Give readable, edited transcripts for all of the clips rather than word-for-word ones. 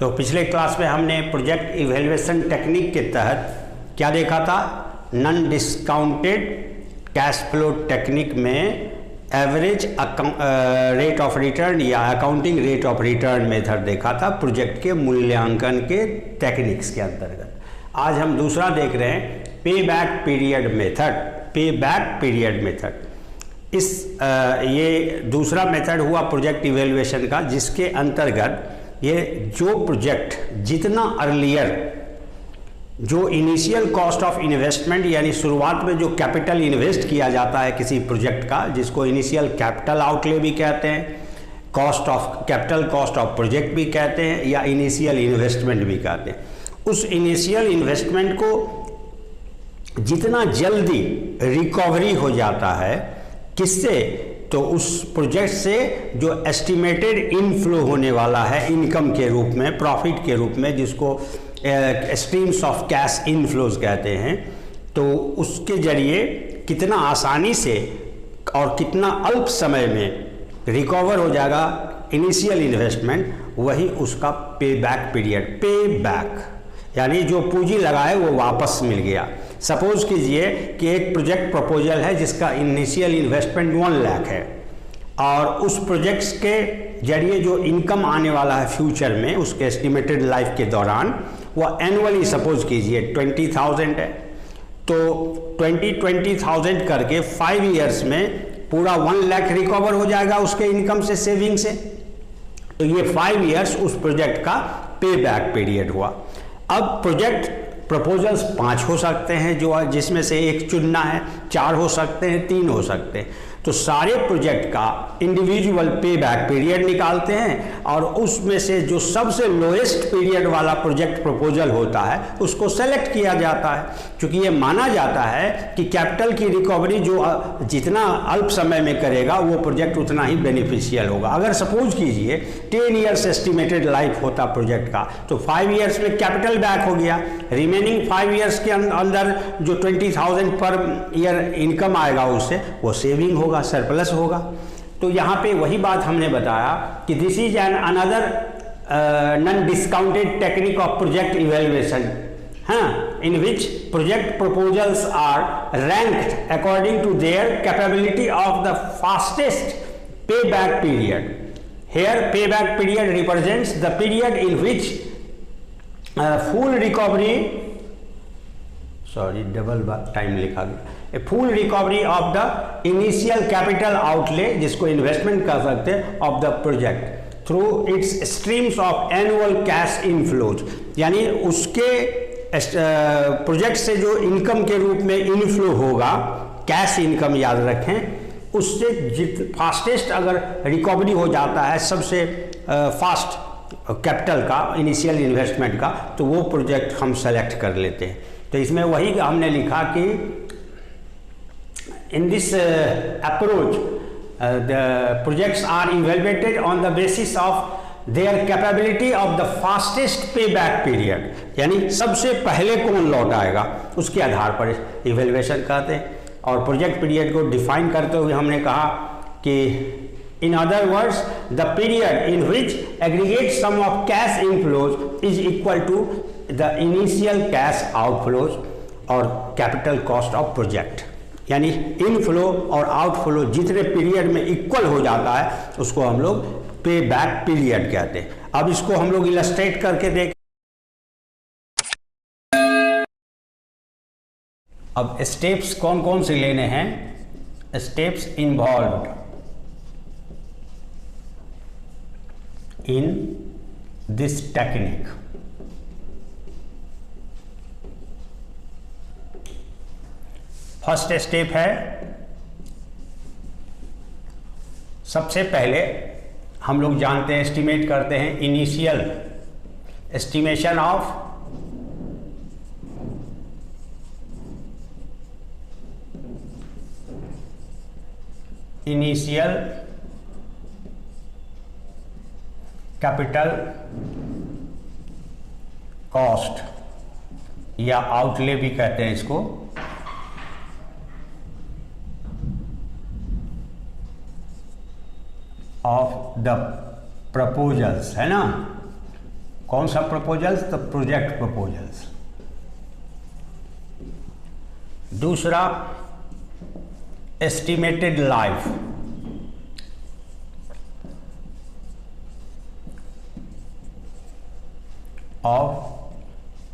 तो पिछले क्लास में हमने प्रोजेक्ट इवैल्यूएशन टेक्निक के तहत क्या देखा था, non discounted cash flow technique में एवरेज रेट ऑफ रिटर्न या accounting rate of return method देखा था प्रोजेक्ट के मूल्यांकन के टेक्निक्स के अंतर्गत। आज हम दूसरा देख रहे हैं पे बैक पीरियड मेथड। पे बैक पीरियड मेथड ये दूसरा मेथड हुआ प्रोजेक्ट इवैल्यूएशन का, जिसके अंतर्गत ये जो प्रोजेक्ट जितना अर्लियर जो इनिशियल कॉस्ट ऑफ इन्वेस्टमेंट यानी शुरुआत में जो कैपिटल इन्वेस्ट किया जाता है किसी प्रोजेक्ट का, जिसको इनिशियल कैपिटल आउटले भी कहते हैं, कैपिटल कॉस्ट ऑफ प्रोजेक्ट भी कहते हैं, या इनिशियल इन्वेस्टमेंट भी कहते हैं, उस इनिशियल इन्वेस्टमेंट को जितना जल्दी रिकवरी हो जाता है किससे, तो उस प्रोजेक्ट से जो एस्टिमेटेड इनफ्लो होने वाला है इनकम के रूप में, प्रॉफिट के रूप में, जिसको स्ट्रीम्स ऑफ कैश इनफ्लोज कहते हैं, तो उसके जरिए कितना आसानी से और कितना अल्प समय में रिकवर हो जाएगा इनिशियल इन्वेस्टमेंट, वही उसका पे बैक पीरियड। पे बैक यानी जो पूंजी लगाए वो वापस मिल गया। सपोज कीजिए कि एक प्रोजेक्ट प्रपोजल है जिसका इनिशियल इन्वेस्टमेंट 1 लाख है और उस प्रोजेक्ट्स के जरिए जो इनकम आने वाला है फ्यूचर में उसके एस्टिमेटेड लाइफ के दौरान वो एनुअली सपोज कीजिए 20,000 है, तो 20,000 करके 5 ईयर्स में पूरा 1 लाख रिकवर हो जाएगा उसके इनकम से, सेविंग से। तो ये 5 ईयर्स उस प्रोजेक्ट का पे बैक पीरियड हुआ। अब प्रोजेक्ट प्रपोजल्स 5 हो सकते हैं, जो जिसमें से एक चुनना है, 4 हो सकते हैं, 3 हो सकते हैं, तो सारे प्रोजेक्ट का इंडिविजुअल पे बैक पीरियड निकालते हैं और उसमें से जो सबसे लोएस्ट पीरियड वाला प्रोजेक्ट प्रपोजल होता है उसको सेलेक्ट किया जाता है, क्योंकि ये माना जाता है कि कैपिटल की रिकवरी जो जितना अल्प समय में करेगा वो प्रोजेक्ट उतना ही बेनिफिशियल होगा। अगर सपोज कीजिए 10 ईयर्स एस्टिमेटेड लाइफ होता प्रोजेक्ट का, तो 5 ईयर्स में कैपिटल बैक हो गया, रिमेनिंग 5 ईयर्स के अंदर जो 20,000 पर ईयर इनकम आएगा उससे वो सेविंग होगा, सरप्लस होगा। तो यहाँ पे वही बात हमने बताया कि this is an another non discounted technique of project evaluation, in which project proposals are ranked according to their capability of the fastest payback period. Here payback period represents the period in which full recovery, double time लिखा गया, a full recovery of the initial capital outlay, जिसको investment कर सकते हैं, of the project through its streams of annual cash inflows, यानी उसके project से जो इनकम के रूप में इनफ्लो होगा, कैश इनकम याद रखें, उससे फास्टेस्ट अगर रिकवरी हो जाता है सबसे फास्ट कैपिटल का, इनिशियल इन्वेस्टमेंट का, तो वो प्रोजेक्ट हम सेलेक्ट कर लेते हैं। तो इसमें वही हमने लिखा कि in this approach the projects are evaluated on the basis of their capability of the fastest pay back period, यानी सबसे पहले कौन लौट आएगा उसके आधार पर इवैल्यूएशन कहते हैं। और प्रोजेक्ट पीरियड को डिफाइन करते हुए हमने कहा कि in other words the period in which aggregate sum of cash inflows is equal to the initial cash outflows और कैपिटल कॉस्ट ऑफ प्रोजेक्ट, यानी इनफ्लो और आउटफ्लो जितने पीरियड में इक्वल हो जाता है उसको हम लोग पे बैक पीरियड कहते हैं। अब इसको हम लोग इलस्ट्रेट करके देखें। अब स्टेप्स कौन कौन से लेने हैं, steps involved in this technique. First step है, सबसे पहले हम लोग जानते हैं, एस्टिमेट करते हैं initial estimation of initial capital cost या आउटले भी कहते हैं इसको, ऑफ द प्रपोजल्स, है ना, कौन सा प्रपोजल्स? The project proposals. दूसरा estimated life, of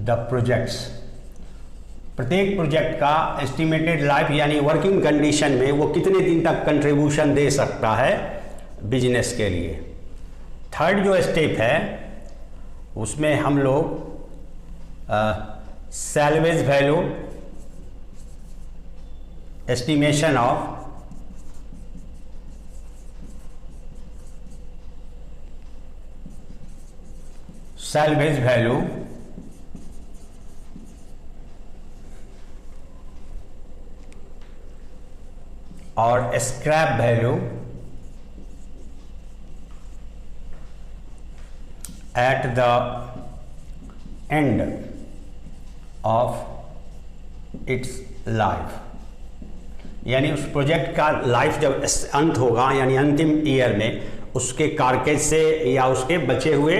the projects. प्रत्येक प्रोजेक्ट का एस्टिमेटेड लाइफ यानी वर्किंग कंडीशन में वो कितने दिन तक कंट्रीब्यूशन दे सकता है बिजनेस के लिए। थर्ड जो स्टेप है उसमें हम लोग salvage value, estimation of salvage value और scrap value at the end of its life, यानी उस प्रोजेक्ट का लाइफ जब अंत होगा यानी अंतिम ईयर में उसके कारकेज से या उसके बचे हुए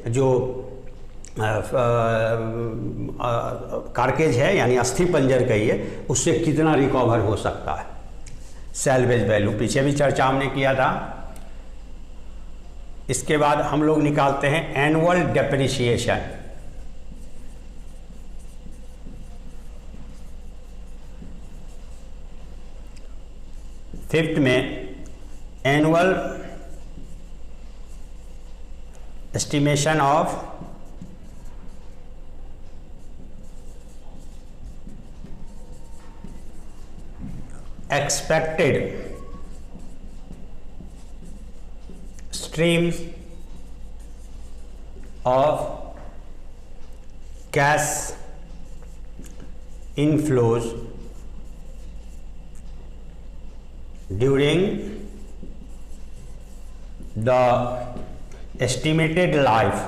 जो कारकेज है यानी अस्थि पंजर कहिए, उससे कितना रिकवर हो सकता है। सैल्वेज वैल्यू पीछे भी चर्चा हमने किया था। इसके बाद हम लोग निकालते हैं एनुअल डेप्रिसिएशन। फिफ्थ में annual estimation of expected streams of cash inflows during the estimated life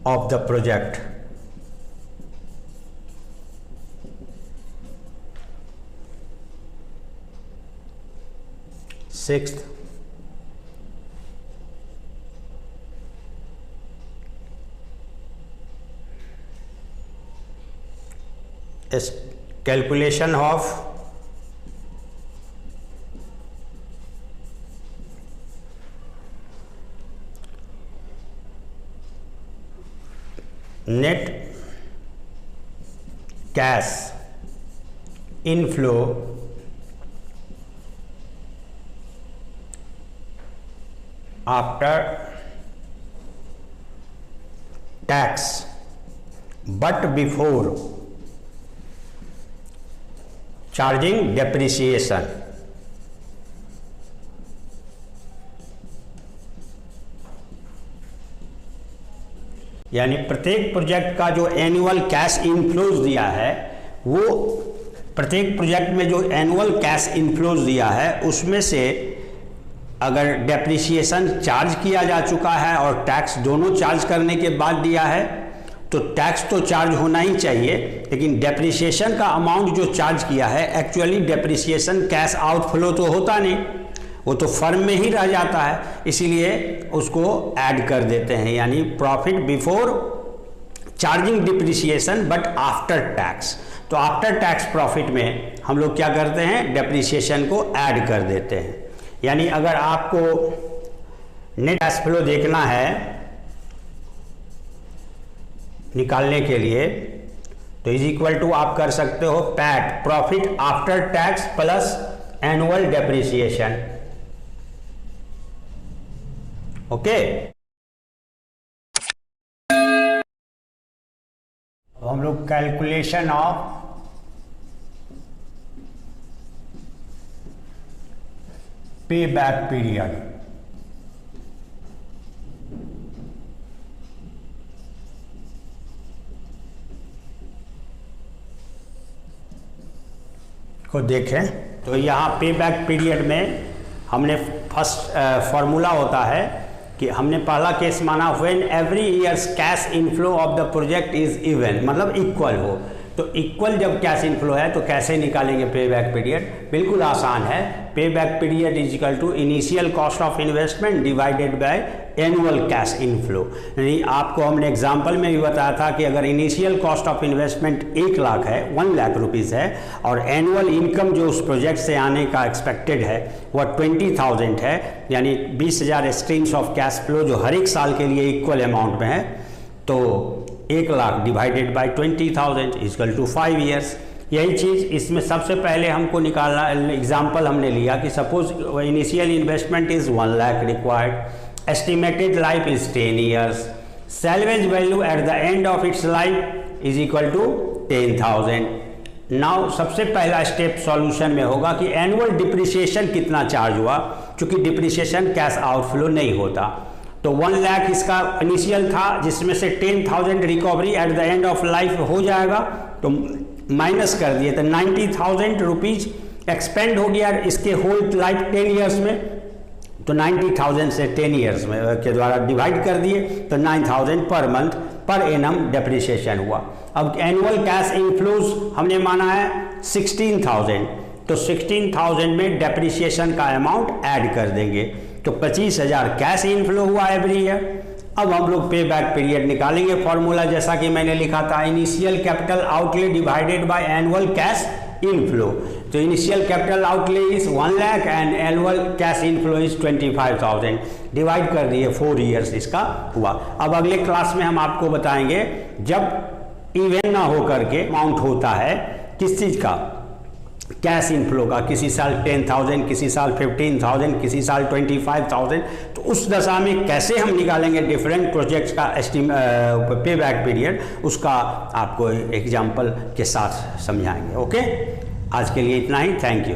of the project. Sixth, is calculation of net cash inflow after tax but before charging depreciation। यानी प्रत्येक project का जो annual cash inflows दिया है, वो प्रत्येक project में जो एनुअल कैश इनफ्लोज दिया है उसमें से अगर डेप्रिसिएशन चार्ज किया जा चुका है और टैक्स दोनों चार्ज करने के बाद दिया है तो टैक्स तो चार्ज होना ही चाहिए, लेकिन डेप्रिसिएशन का अमाउंट जो चार्ज किया है एक्चुअली डेप्रिसिएशन कैश आउटफ्लो तो होता नहीं, वो तो फर्म में ही रह जाता है, इसीलिए उसको ऐड कर देते हैं। यानी profit before charging depreciation but after tax. तो आफ्टर टैक्स प्रॉफिट में हम लोग क्या करते हैं, डेप्रिसिएशन को ऐड कर देते हैं। यानी अगर आपको नेट कैश फ्लो देखना है निकालने के लिए तो इज इक्वल टू आप कर सकते हो PAT, profit after tax plus annual depreciation. Okay, हम लोग कैलकुलेशन ऑफ पे बैक पीरियड को देखें तो यहाँ पे बैक पीरियड में हमने फर्स्ट फॉर्मूला होता है कि हमने पहला केस माना when every years cash inflow of the project is even, मतलब इक्वल हो। तो इक्वल जब कैश इनफ्लो है तो कैसे निकालेंगे पे बैक पीरियड? बिल्कुल आसान है। Pay back period is equal to initial cost of investment divided by annual cash inflow. यानी आपको हमने एग्जाम्पल में भी बताया था कि अगर initial cost of investment 1 lakh है, 1 लाख रुपीज़ है, और एनुअल इनकम जो उस प्रोजेक्ट से आने का एक्सपेक्टेड है वह 20,000 है, यानी 20,000 स्ट्रीम्स ऑफ कैश फ्लो जो हर एक साल के लिए इक्वल अमाउंट में है, तो 1 lakh divided by 20,000 equal to 5 years. यही चीज़ इसमें सबसे पहले हमको निकालना, एग्जाम्पल हमने लिया कि suppose initial investment is 1 lakh required, estimated life is 10 years, salvage value at the end of its life is equal to 10,000। Now सबसे पहला स्टेप सॉल्यूशन में होगा कि एनुअल डिप्रिसिएशन कितना चार्ज हुआ, क्योंकि डिप्रिसिएशन कैश आउटफ्लो नहीं होता। तो 1 लाख इसका इनिशियल था, जिसमें से 10,000 recovery eight the end of life हो जाएगा, तो माइनस कर दिए तो 90,000 रुपीज़ एक्सपेंड हो गया इसके होल लाइफ 10 ईयर्स में। तो 90,000 से 10 ईयर्स में के द्वारा डिवाइड कर दिए तो 9,000 per month per annum depreciation हुआ। अब एनुअल कैश इनफ्लोज हमने माना है 16,000, तो 16,000 में डेप्रिसिएशन का अमाउंट ऐड कर देंगे, तो 25,000 कैश इनफ्लो हुआ एवरी ईयर। अब हम लोग पे बैक पीरियड निकालेंगे। फॉर्मूला जैसा कि मैंने लिखा था, initial capital outlay divided by annual cash inflow. तो initial capital outlay is 1 lakh and annual cash inflow is 25,000, divide कर दिए 4 ईयर्स इसका हुआ। अब अगले क्लास में हम आपको बताएंगे जब इवन ना हो करके अमाउंट होता है किस चीज़ का, कैश इनफ्लो का, किसी साल 10,000, किसी साल 15,000, किसी साल 25,000, तो उस दशा में कैसे हम निकालेंगे डिफरेंट प्रोजेक्ट्स का पे बैक पीरियड, उसका आपको एग्जाम्पल के साथ समझाएंगे। ओके, आज के लिए इतना ही। Thank you.